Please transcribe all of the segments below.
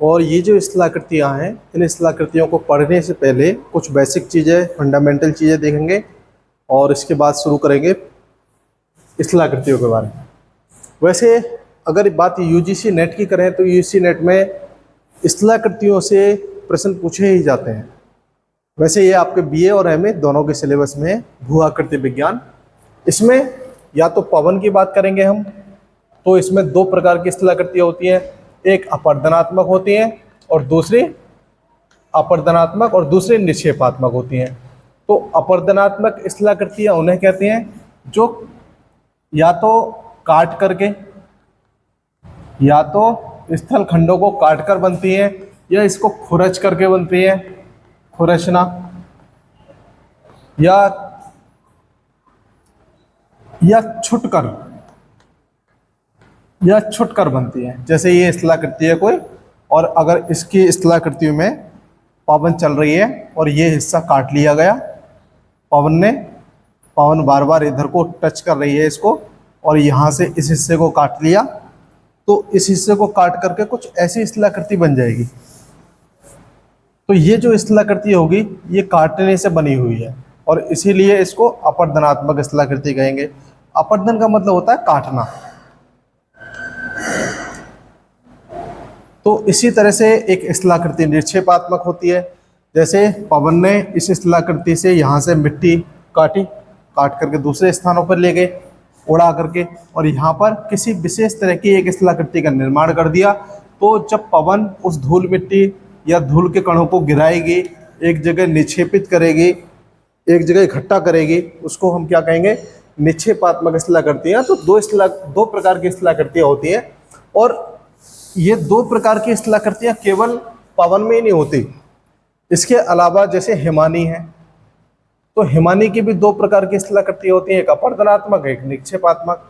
और ये जो स्थलाकृतियाँ हैं, इन स्थलाकृतियों को पढ़ने से पहले कुछ बेसिक चीज़ें, फंडामेंटल चीज़ें देखेंगे और इसके बाद शुरू करेंगे स्थलाकृतियों के बारे में। वैसे अगर बात यूजीसी नेट की करें तो यूजीसी नेट में स्थलाकृतियों से प्रश्न पूछे ही जाते हैं। वैसे ये आपके बीए और एमए दोनों के सिलेबस में है, भू-आकृति विज्ञान। इसमें या तो पवन की बात करेंगे हम, तो इसमें दो प्रकार की स्थलाकृतियाँ होती हैं, एक अपर्दनात्मक होती हैं और दूसरी निक्षेपात्मक होती हैं। तो अपर्दनात्मक स्थलाकृतियाँ उन्हें कहते हैं जो या तो काट करके, या तो स्थल खंडों को काट कर बनती हैं, या इसको खुरच करके बनती हैं, खुरचना, या छुटकर बनती है। जैसे ये स्थलाकृति है कोई, और अगर इसकी स्थलाकृति में पवन चल रही है और ये हिस्सा काट लिया गया, पवन बार बार इधर को टच कर रही है इसको, और यहाँ से इस हिस्से को काट लिया, तो इस हिस्से को काट करके कुछ ऐसी स्थलाकृति बन जाएगी। तो ये जो स्थलाकृति होगी ये काटने से बनी हुई है और इसीलिए इसको अपर्दनात्मक स्थलाकृति कहेंगे। अपर्दन का मतलब होता है काटना। तो इसी तरह से एक स्थलाकृति निक्षेपात्मक होती है। जैसे पवन ने इस स्थलाकृति से यहाँ से मिट्टी काट करके दूसरे स्थानों पर ले गए उड़ा करके, और यहाँ पर किसी विशेष तरह की एक स्थलाकृति का निर्माण कर दिया। तो जब पवन उस धूल मिट्टी या धूल के कणों को गिराएगी, एक जगह निक्षेपित करेगी, एक जगह इकट्ठा करेगी, उसको हम क्या कहेंगे, निक्षेपात्मक स्थलाकृतियाँ। तो दो प्रकार की स्थलाकृतियाँ होती हैं, और ये दो प्रकार की स्थलाकृतियाँ केवल पवन में ही नहीं होती, इसके अलावा जैसे हिमानी है, तो हिमानी की भी दो प्रकार की स्थलाकृतियाँ होती हैं, एक अपर्दनात्मक, एक निक्षेपात्मक।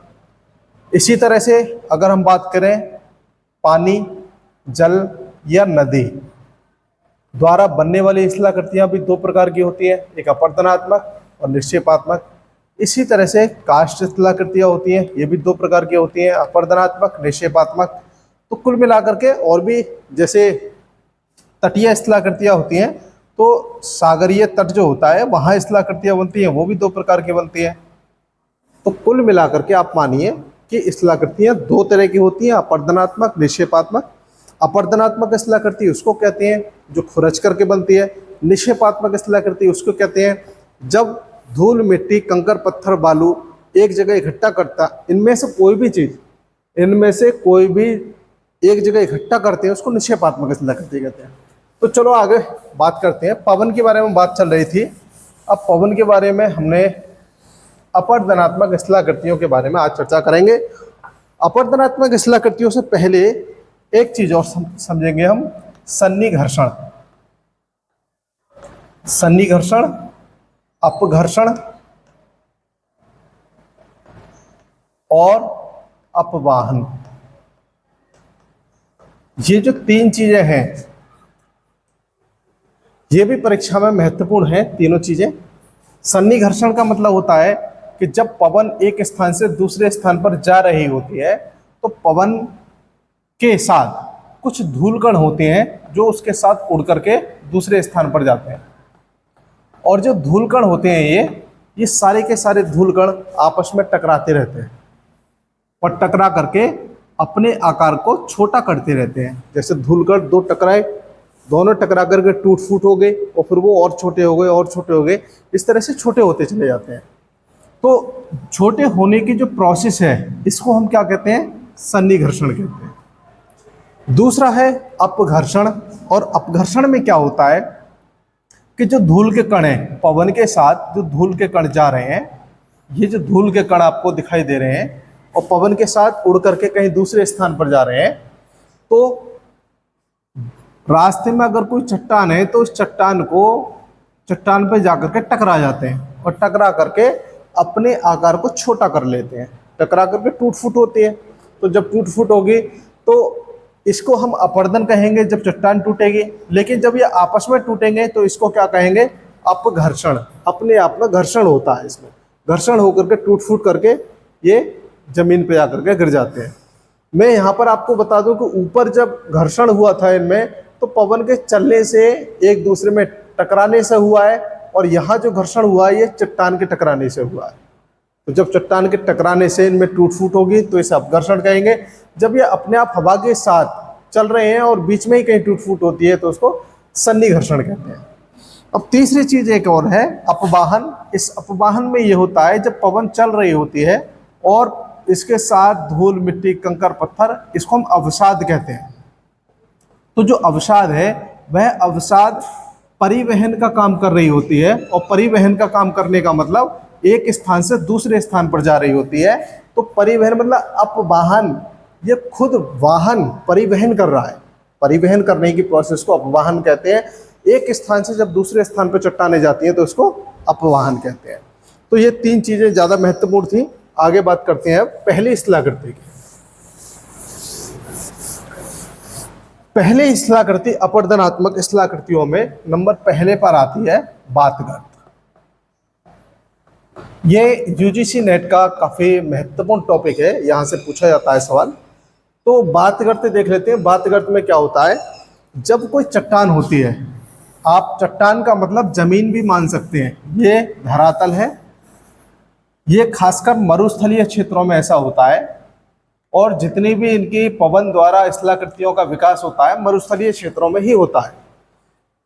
इसी तरह से अगर हम बात करें पानी, जल या नदी द्वारा बनने वाली स्थलाकृतियाँ भी दो प्रकार की होती हैं, एक अपर्दनात्मक और निक्षेपात्मक। इसी तरह से काष्ठ स्थलाकृतियाँ होती हैं, ये भी दो प्रकार की होती हैं, अपर्दनात्मक, निक्षेपात्मक। तो कुल मिलाकर के और भी जैसे तटीय स्थलाकृतियाँ होती हैं, तो सागरीय तट जो होता है वहाँ स्थलाकृतियाँ बनती हैं, वो भी दो प्रकार की बनती हैं। तो कुल मिलाकर के आप मानिए कि स्थलाकृतियाँ दो तरह की होती हैं, अपर्दनात्मक, निक्षेपात्मक। अपर्दनात्मक स्थलाकृति उसको कहते हैं जो खुरच करके बनती है, निक्षेपात्मक स्थलाकृति उसको कहते हैं जब धूल मिट्टी कंकर पत्थर बालू एक जगह इकट्ठा करता, इनमें से कोई भी एक जगह इकट्ठा करते हैं, उसको निक्षेपात्मक स्थलाकृति कहते हैं। तो चलो आगे बात करते हैं। पवन के बारे में बात चल रही थी, अब पवन के बारे में हमने अपर्दनात्मक स्थलाकृतियों के बारे में आज चर्चा करेंगे। अपर्दनात्मक स्थलाकृतियों से पहले एक चीज और समझेंगे हम, सन्निघर्षण, अपघर्षण और अपवाहन। ये जो तीन चीजें हैं ये भी परीक्षा में महत्वपूर्ण है, तीनों चीजें। सन्निघर्षण का मतलब होता है कि जब पवन एक स्थान से दूसरे स्थान पर जा रही होती है तो पवन के साथ कुछ धूलकण होते हैं जो उसके साथ उड़ करके दूसरे स्थान पर जाते हैं, और जो धूलकण होते हैं ये सारे के सारे धूलकण आपस में टकराते रहते हैं और टकरा करके अपने आकार को छोटा करते रहते हैं। जैसे धूलकण दो टकराए, दोनों टकरा करके टूट फूट हो गए और फिर वो और छोटे हो गए और छोटे हो गए, इस तरह से छोटे होते चले जाते हैं। तो छोटे होने की जो प्रोसेस है इसको हम क्या कहते हैं, सन्निघर्षण कहते हैं। दूसरा है अपघर्षण, और अपघर्षण में क्या होता है कि जो धूल के कण हैं, पवन के साथ जो धूल के कण जा रहे हैं, ये जो धूल के कण आपको दिखाई दे रहे हैं और पवन के साथ उड़ करके कहीं दूसरे स्थान पर जा रहे हैं, तो रास्ते में अगर कोई चट्टान है तो उस चट्टान पे जाकर के टकरा जाते हैं और टकरा करके अपने आकार को छोटा कर लेते हैं, टकरा करके टूट फूट होती है। तो जब टूट फूट होगी तो इसको हम अपरदन कहेंगे जब चट्टान टूटेगी, लेकिन जब ये आपस में टूटेंगे तो इसको क्या कहेंगे, अपघर्षण। अपने आप में घर्षण होता है, इसमें घर्षण होकर के टूट फूट करके ये जमीन पे आकर के गिर जाते हैं। मैं यहाँ पर आपको बता दूं कि ऊपर जब घर्षण हुआ था इनमें, तो पवन के चलने से एक दूसरे में टकराने से हुआ है, और यहाँ जो घर्षण हुआ है ये चट्टान के टकराने से हुआ है। तो जब चट्टान के टकराने से इनमें टूट फूट होगी तो इसे अपघर्षण कहेंगे। जब ये अपने आप हवा के साथ चल रहे हैं और बीच में ही कहीं टूट फूट होती है तो उसको सन्नी घर्षण कहते हैं। अब तीसरी चीज एक और है, अपवाहन। इस अपवाहन में ये होता है जब पवन चल रही होती है और इसके साथ धूल, मिट्टी, कंकर, पत्थर, इसको हम अवसाद कहते हैं। तो जो अवसाद है वह अवसाद परिवहन का काम कर रही होती है, और परिवहन का काम करने का मतलब एक स्थान से दूसरे स्थान पर जा रही होती है। तो परिवहन मतलब अपवाहन, ये खुद वाहन परिवहन कर रहा है। परिवहन करने की प्रोसेस को अपवाहन कहते हैं। एक स्थान से जब दूसरे स्थान पर चट्टानें जाती हैं तो इसको अपवाहन कहते हैं। तो ये तीन चीजें ज्यादा महत्वपूर्ण थी। आगे बात करते हैं पहली स्थलाकृति की। पहली स्थलाकृति अपरदनात्मक स्थलाकृतियों में नंबर पहले पर आती है बातगर्त। ये यूजीसी नेट का काफी महत्वपूर्ण टॉपिक है, यहां से पूछा जाता है सवाल। तो बातगर्त देख लेते हैं। बातगर्त में क्या होता है, जब कोई चट्टान होती है, आप चट्टान का मतलब जमीन भी मान सकते हैं, ये धरातल है, ये खासकर मरुस्थलीय क्षेत्रों में ऐसा होता है, और जितनी भी इनकी पवन द्वारा स्थलाकृतियों का विकास होता है मरुस्थलीय क्षेत्रों में ही होता है।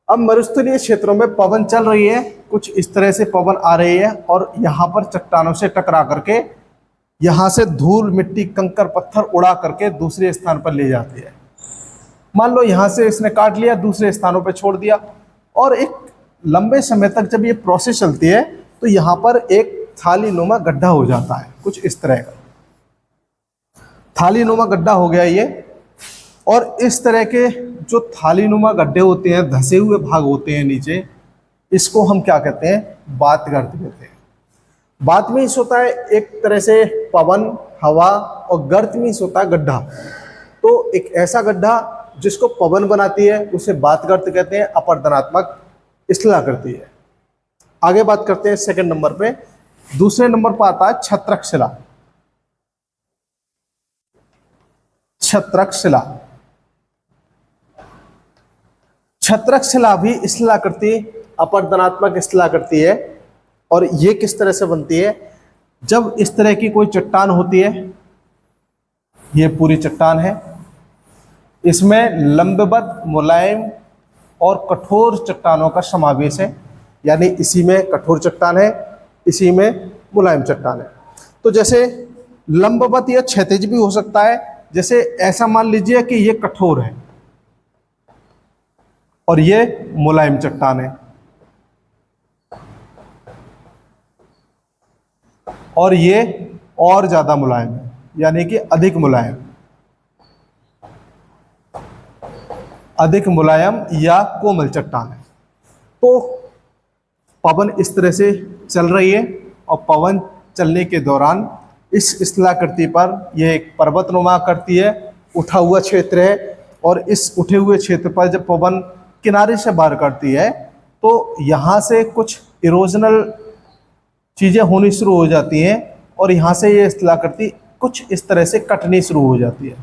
अब मरुस्थलीय क्षेत्रों में पवन चल रही है, कुछ इस तरह से पवन आ रही है और यहाँ पर चट्टानों से टकरा करके यहाँ से धूल, मिट्टी, कंकर, पत्थर उड़ा करके दूसरे स्थान पर ले जाती है। मान लो यहाँ से इसने काट लिया, दूसरे स्थानों पर छोड़ दिया, और एक लंबे समय तक जब ये प्रोसेस चलती है तो यहाँ पर एक थालीनुमा गड्ढा हो जाता है, कुछ इस तरह का थालीनुमा गड्ढा हो गया ये। और इस तरह के जो थालीनुमा गड्ढे होते हैं, धंसे हुए भाग होते हैं नीचे, इसको हम क्या कहते हैं, बातगर्त कहते हैं। बात मीन्स होता है एक तरह से पवन, हवा, और गर्त मीन्स होता है गड्ढा। तो एक ऐसा गड्ढा जिसको पवन बनाती है उसे बातगर्त कहते हैं, अपरदनात्मक स्थलाकृति है। आगे बात करते हैं सेकंड नंबर पे। दूसरे नंबर पर आता है छत्रक शिला। छत्रक शिला, छत्रक शिला भी स्थलाकृति, अपरदनात्मक स्थलाकृति है। और ये किस तरह से बनती है, जब इस तरह की कोई चट्टान होती है, ये पूरी चट्टान है, इसमें लंबवत, मुलायम और कठोर चट्टानों का समावेश है। यानी इसी में कठोर चट्टान है, इसी में मुलायम चट्टान है। तो जैसे लंबवत या क्षैतिज भी हो सकता है। जैसे ऐसा मान लीजिए कि ये कठोर है और ये मुलायम चट्टान है, और ये और ज्यादा मुलायम है, यानी कि अधिक मुलायम, अधिक मुलायम या कोमल चट्टान है। तो पवन इस तरह से चल रही है, और पवन चलने के दौरान इस स्थलाकृति पर यह एक पर्वतनुमा करती है, उठा हुआ क्षेत्र है, और इस उठे हुए क्षेत्र पर जब पवन किनारे से बाहर करती है तो यहाँ से कुछ इरोजनल चीज़ें होनी शुरू हो जाती हैं, और यहाँ से ये स्थलाकृति कुछ इस तरह से कटनी शुरू हो जाती है।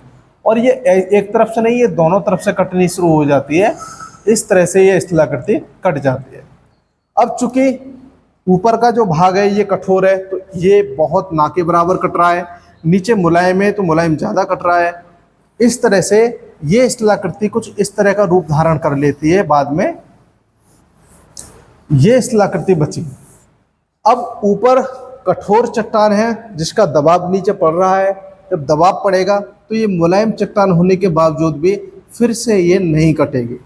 और ये एक तरफ से नहीं, ये दोनों तरफ से कटनी शुरू हो जाती है। इस तरह से ये स्थलाकृति कट जाती है। अब चूंकि ऊपर का जो भाग है ये कठोर है, तो ये बहुत ना के बराबर कट रहा है, नीचे मुलायम है तो मुलायम ज़्यादा कट रहा है। इस तरह से ये स्थलाकृति कुछ इस तरह का रूप धारण कर लेती है। बाद में ये स्थलाकृति बची। अब ऊपर कठोर चट्टान है जिसका दबाव नीचे पड़ रहा है, जब दबाव पड़ेगा तो ये मुलायम चट्टान होने के बावजूद भी फिर से ये नहीं कटेगी।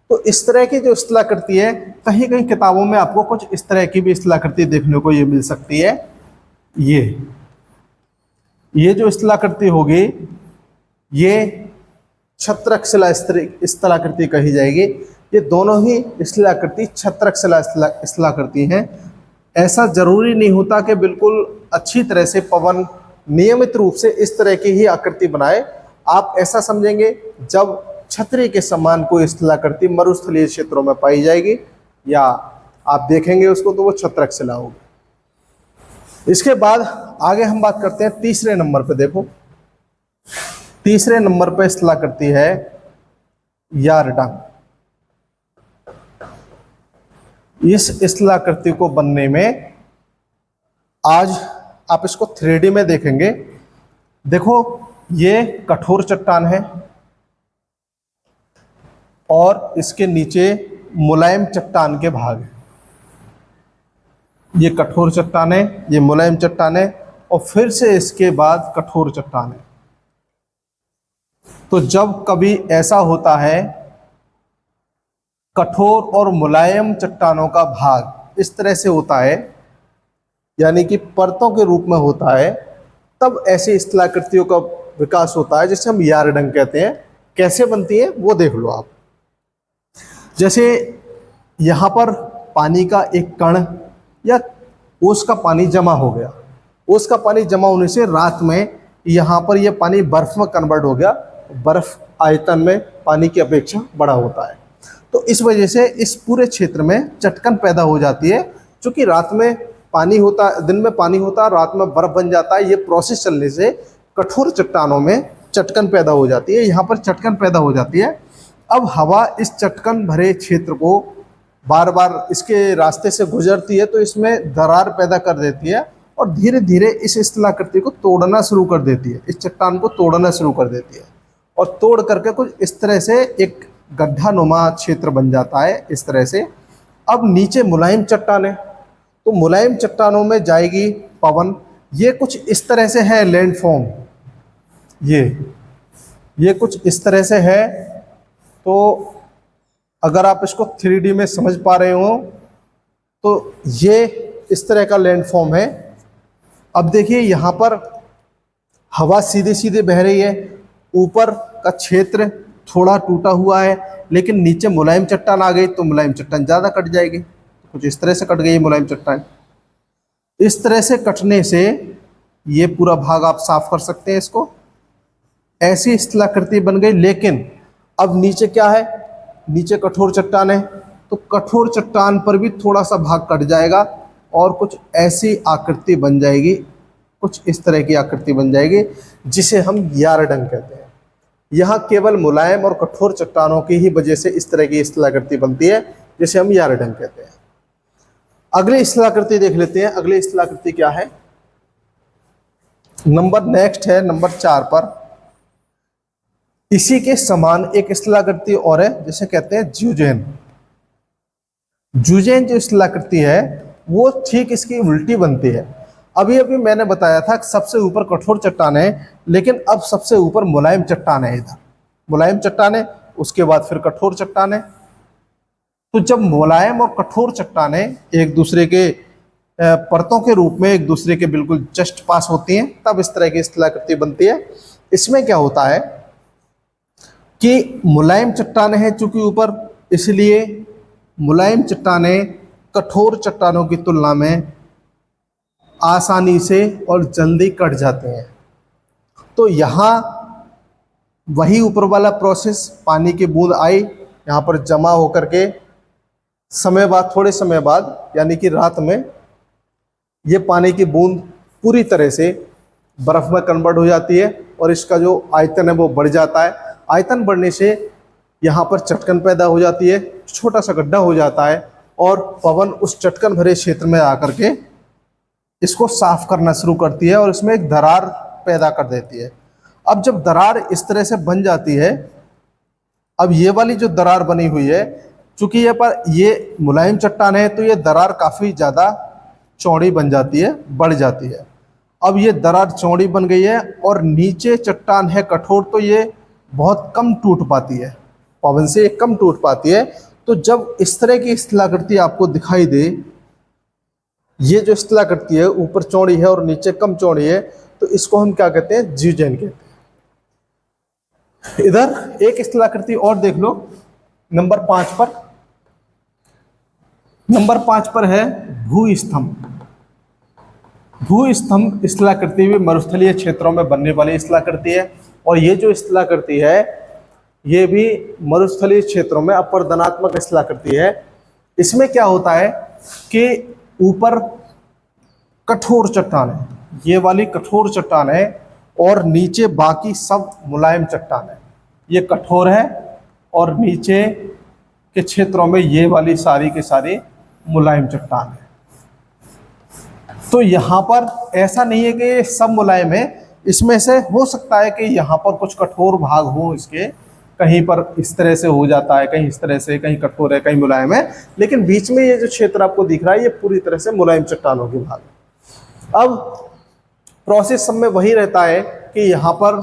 तो इस तरह की जो स्थलाकृति है, कहीं कहीं किताबों में आपको कुछ इस तरह की भी स्थलाकृति देखने को ये मिल सकती है। ये जो स्थलाकृति होगी ये छत्रक शिला स्थलाकृति कही जाएगी। ये दोनों ही स्थलाकृति छत्रक शिला स्थलाकृति हैं। ऐसा जरूरी नहीं होता कि बिल्कुल अच्छी तरह से पवन नियमित रूप से इस तरह की ही आकृति बनाए। आप ऐसा समझेंगे जब छतरी के समान कोई स्थलाकृति मरुस्थलीय क्षेत्रों में पाई जाएगी या आप देखेंगे उसको तो वो छत्रक शिला होगी। इसके बाद आगे हम बात करते हैं तीसरे नंबर पे। देखो तीसरे नंबर पर स्थलाकृति है यारडंग। इस स्थलाकृति को बनने में आज आप इसको 3D में देखेंगे। देखो ये कठोर चट्टान है और इसके नीचे मुलायम चट्टान के भाग हैं। ये कठोर चट्टान है, ये मुलायम चट्टान है और फिर से इसके बाद कठोर चट्टान है। तो जब कभी ऐसा होता है कठोर और मुलायम चट्टानों का भाग इस तरह से होता है, यानी कि परतों के रूप में होता है, तब ऐसी स्थलाकृतियों का विकास होता है जिसे हम यारडंग कहते हैं। कैसे बनती है वो देख लो आप। जैसे यहाँ पर पानी का एक कण या ओस का पानी जमा हो गया, ओस का पानी जमा होने से रात में यहाँ पर यह पानी बर्फ में कन्वर्ट हो गया। बर्फ आयतन में पानी की अपेक्षा बड़ा होता है, तो इस वजह से इस पूरे क्षेत्र में चटकन पैदा हो जाती है। क्योंकि रात में पानी होता, दिन में पानी होता है, रात में बर्फ बन जाता है। ये प्रोसेस चलने से कठोर चट्टानों में चटकन पैदा हो जाती है। यहाँ पर चटकन पैदा हो जाती है। अब हवा इस चटकन भरे क्षेत्र को बार बार इसके रास्ते से गुजरती है, तो इसमें दरार पैदा कर देती है और धीरे धीरे इस स्थलाकृति को तोड़ना शुरू कर देती है। इस चट्टान को तोड़ना शुरू कर देती है और तोड़ करके कुछ इस तरह से एक गड्ढा नुमा क्षेत्र बन जाता है। इस तरह से अब नीचे मुलायम चट्टान है, तो मुलायम चट्टानों में जाएगी पवन। ये कुछ इस तरह से है लैंडफॉर्म, ये कुछ इस तरह से है। तो अगर आप इसको 3D में समझ पा रहे हो तो ये इस तरह का लैंडफॉर्म है। अब देखिए यहाँ पर हवा सीधे सीधे बह रही है, ऊपर का क्षेत्र थोड़ा टूटा हुआ है, लेकिन नीचे मुलायम चट्टान आ गई तो मुलायम चट्टान ज़्यादा कट जाएगी। कुछ इस तरह से कट गई है मुलायम चट्टान। इस तरह से कटने से ये पूरा भाग आप साफ कर सकते हैं इसको। ऐसी स्थलाकृति बन गई, लेकिन अब नीचे क्या है, नीचे कठोर चट्टान है, तो कठोर चट्टान पर भी थोड़ा सा भाग कट जाएगा और कुछ ऐसी आकृति बन जाएगी, कुछ इस तरह की आकृति बन जाएगी जिसे हम यारडंग कहते हैं। यहाँ केवल मुलायम और कठोर चट्टानों की ही वजह से इस तरह की स्थलाकृति बनती है जिसे हम यारडंग कहते हैं। अगली स्थलाकृति देख लेते हैं। अगली स्थलाकृति क्या है, नंबर नेक्स्ट है नंबर 4 पर। इसी के समान एक स्थलाकृति और है जिसे कहते हैं ज्यूजेन। ज्यूजेन जो स्थलाकृति है वो ठीक इसकी उल्टी बनती है। अभी अभी मैंने बताया था कि सबसे ऊपर कठोर चट्टान है, लेकिन अब सबसे ऊपर मुलायम चट्टान है। इधर मुलायम चट्टान है, उसके बाद फिर कठोर चट्टान है। तो जब मुलायम और कठोर चट्टानें एक दूसरे के परतों के रूप में एक दूसरे के बिल्कुल जस्ट पास होती हैं, तब इस तरह की स्थलाकृति बनती है। इसमें क्या होता है कि मुलायम चट्टानें हैं चूंकि ऊपर, इसलिए मुलायम चट्टानें कठोर चट्टानों की तुलना में आसानी से और जल्दी कट जाते हैं। तो यहाँ वही ऊपर वाला प्रोसेस, पानी की बूंद आई यहाँ पर जमा होकर के समय बाद, थोड़े समय बाद, यानी कि रात में ये पानी की बूंद पूरी तरह से बर्फ़ में कन्वर्ट हो जाती है और इसका जो आयतन है वो बढ़ जाता है। आयतन बढ़ने से यहाँ पर चटकन पैदा हो जाती है, छोटा सा गड्ढा हो जाता है और पवन उस चटकन भरे क्षेत्र में आकर के इसको साफ करना शुरू करती है और इसमें एक दरार पैदा कर देती है। अब जब दरार इस तरह से बन जाती है, अब ये वाली जो दरार बनी हुई है, चूंकि ये मुलायम चट्टान है तो ये दरार काफ़ी ज़्यादा चौड़ी बन जाती है, बढ़ जाती है। अब ये दरार चौड़ी बन गई है और नीचे चट्टान है कठोर, तो ये बहुत कम टूट पाती है, पवन से ये कम टूट पाती है। तो जब इस तरह की स्थलाकृति आपको दिखाई दे, ये जो स्थलाकृति है ऊपर चौड़ी है और नीचे कम चौड़ी है, तो इसको हम क्या कहते हैं, ज्यूजेन कहते हैं। इधर एक स्थलाकृति और देख लो नंबर 5 पर। नंबर 5 पर है भूस्तंभ। भूस्तंभ स्थलाकृति भी मरुस्थलीय क्षेत्रों में बनने वाली स्थलाकृति है और ये जो स्थलाकृति है ये भी मरुस्थलीय क्षेत्रों में अपरदनात्मक स्थलाकृति है। इसमें क्या होता है कि ऊपर कठोर चट्टान है, ये वाली कठोर चट्टान है और नीचे बाकी सब मुलायम चट्टान है। ये कठोर है और नीचे के क्षेत्रों में ये वाली सारी के सारी मुलायम चट्टान है। तो यहाँ पर ऐसा नहीं है कि ये सब मुलायम है, इसमें से हो सकता है कि यहाँ पर कुछ कठोर भाग हो इसके, कहीं पर इस तरह से हो जाता है, कहीं इस तरह से, कहीं कठोर है, कहीं मुलायम है, लेकिन बीच में ये जो क्षेत्र आपको दिख रहा है ये पूरी तरह से मुलायम चट्टानों के भाग है। अब प्रोसेस सब में वही रहता है कि यहाँ पर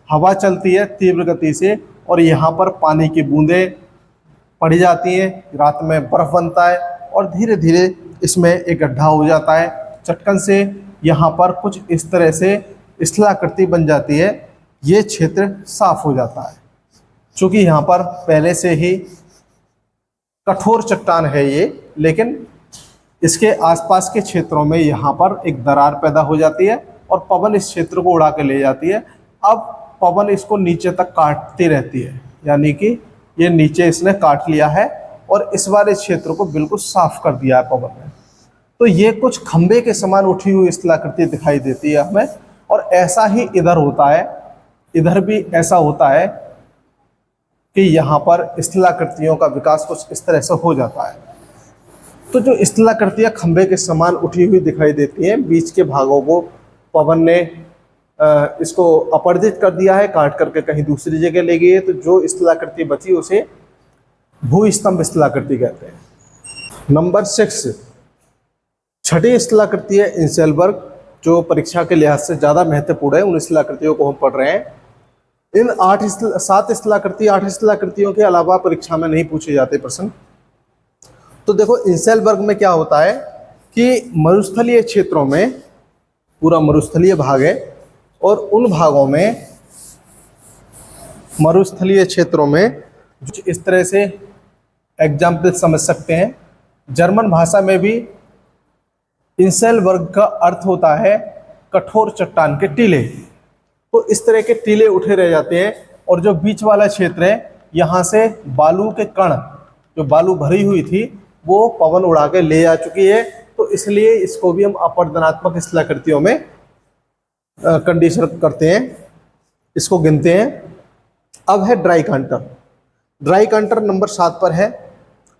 हवा चलती है तीव्र गति से और यहाँ पर पानी की बूंदें पड़ी जाती हैं, रात में बर्फ बनता है और धीरे धीरे इसमें एक गड्ढा हो जाता है। चटकन से यहाँ पर कुछ इस तरह से स्थलाकृति बन जाती है, ये क्षेत्र साफ हो जाता है। चूँकि यहाँ पर पहले से ही कठोर चट्टान है ये, लेकिन इसके आसपास के क्षेत्रों में यहाँ पर एक दरार पैदा हो जाती है और पवन इस क्षेत्र को उड़ा के ले जाती है। अब पवन इसको नीचे तक काटती रहती है, यानी कि ये नीचे इसने काट लिया है और इस वाले क्षेत्र को बिल्कुल साफ कर दिया है पवन ने। तो ये कुछ खंबे के समान उठी हुई स्थलाकृति दिखाई देती है हमें, और ऐसा ही इधर होता है, इधर भी ऐसा होता है कि यहाँ पर स्थलाकृतियों का विकास कुछ इस तरह से हो जाता है। तो जो स्थलाकृतियाँ खंबे के समान उठी हुई दिखाई देती हैं, बीच के भागों को पवन ने इसको अपरदित कर दिया है, काट करके कहीं दूसरी जगह ले गई है। तो जो स्थलाकृति बची उसे भूस्तंभ स्थलाकृति कहते हैं। नंबर 6, छठी स्थलाकृति है इंसेलबर्ग, जो परीक्षा के लिहाज से ज़्यादा महत्वपूर्ण है। उन स्थलाकृतियों को हम पढ़ रहे हैं। इन 7 स्थलाकृतियों के अलावा परीक्षा में नहीं पूछे जाते प्रश्न। तो देखो इंसेलबर्ग में क्या होता है कि मरुस्थलीय क्षेत्रों में, पूरा मरुस्थलीय भाग है और उन भागों में, मरुस्थलीय क्षेत्रों में इस तरह से एग्जाम्पल समझ सकते हैं। जर्मन भाषा में भी इंसेलबर्ग का अर्थ होता है कठोर चट्टान के टीले। तो इस तरह के टीले उठे रह जाते हैं और जो बीच वाला क्षेत्र है, यहाँ से बालू के कण, जो बालू भरी हुई थी, वो पवन उड़ा के ले जा चुकी है। तो इसलिए इसको भी हम अपरदनात्मक स्थलाकृतियों में कंडीशन करते हैं, इसको गिनते हैं। अब है ड्राई कांटर। ड्राई कांटर नंबर 7 पर है।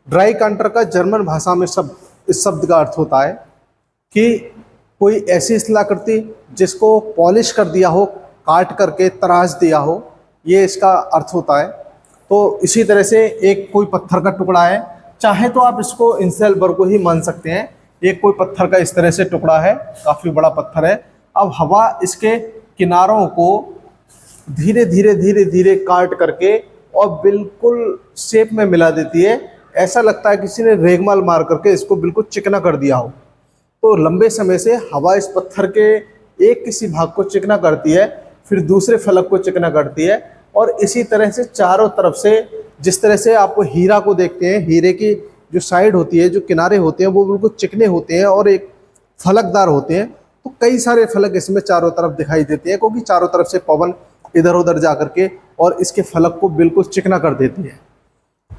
ड्राई कांटर का जर्मन भाषा में इस शब्द का अर्थ होता है कि कोई ऐसी स्थलाकृति जिसको पॉलिश कर दिया हो, काट करके तराश दिया हो, ये इसका अर्थ होता है। तो इसी तरह से एक कोई पत्थर का टुकड़ा है, चाहे तो आप इसको इंसेलबर्ग को ही मान सकते हैं। एक कोई पत्थर का इस तरह से टुकड़ा है, काफ़ी बड़ा पत्थर है। अब हवा इसके किनारों को धीरे धीरे धीरे धीरे काट करके और बिल्कुल शेप में मिला देती है। ऐसा लगता है किसी ने रेगमाल मार करके इसको बिल्कुल चिकना कर दिया हो। तो लंबे समय से हवा इस पत्थर के एक किसी भाग को चिकना करती है, फिर दूसरे फलक को चिकना करती है, और इसी तरह से चारों तरफ से, जिस तरह से आप हीरा को देखते हैं, हीरे की जो साइड होती है, जो किनारे होते हैं, वो बिल्कुल चिकने होते हैं और एक फलकदार होते हैं। तो कई सारे फलक इसमें चारों तरफ दिखाई देते हैं, क्योंकि चारों तरफ से पवन इधर उधर जा करके और इसके फलक को बिल्कुल चिकना कर देती है।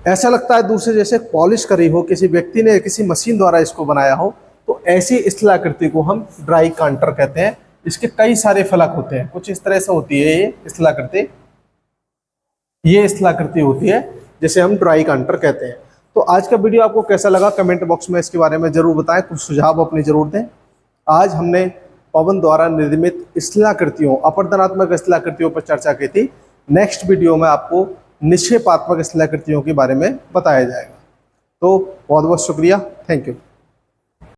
ऐसा लगता है दूर से जैसे पॉलिश करी हो, किसी व्यक्ति ने किसी मशीन द्वारा इसको बनाया हो। तो ऐसी स्थलाकृति को हम ड्राई कांटर कहते हैं। इसके कई सारे फलक होते हैं, कुछ इस तरह से होती है ये स्थलाकृति, ये स्थलाकृति होती है जिसे हम ड्राई कांटर कहते हैं। तो आज का वीडियो आपको कैसा लगा कमेंट बॉक्स में इसके बारे में जरूर बताएं, कुछ सुझाव अपने जरूर दें। आज हमने पवन द्वारा निर्मित स्थलाकृतियों, अपरदनात्मक स्थलाकृतियों पर चर्चा की थी। नेक्स्ट वीडियो में आपको निक्षेपात्मक स्थलाकृतियों के बारे में बताया जाएगा। तो बहुत बहुत शुक्रिया, थैंक यू।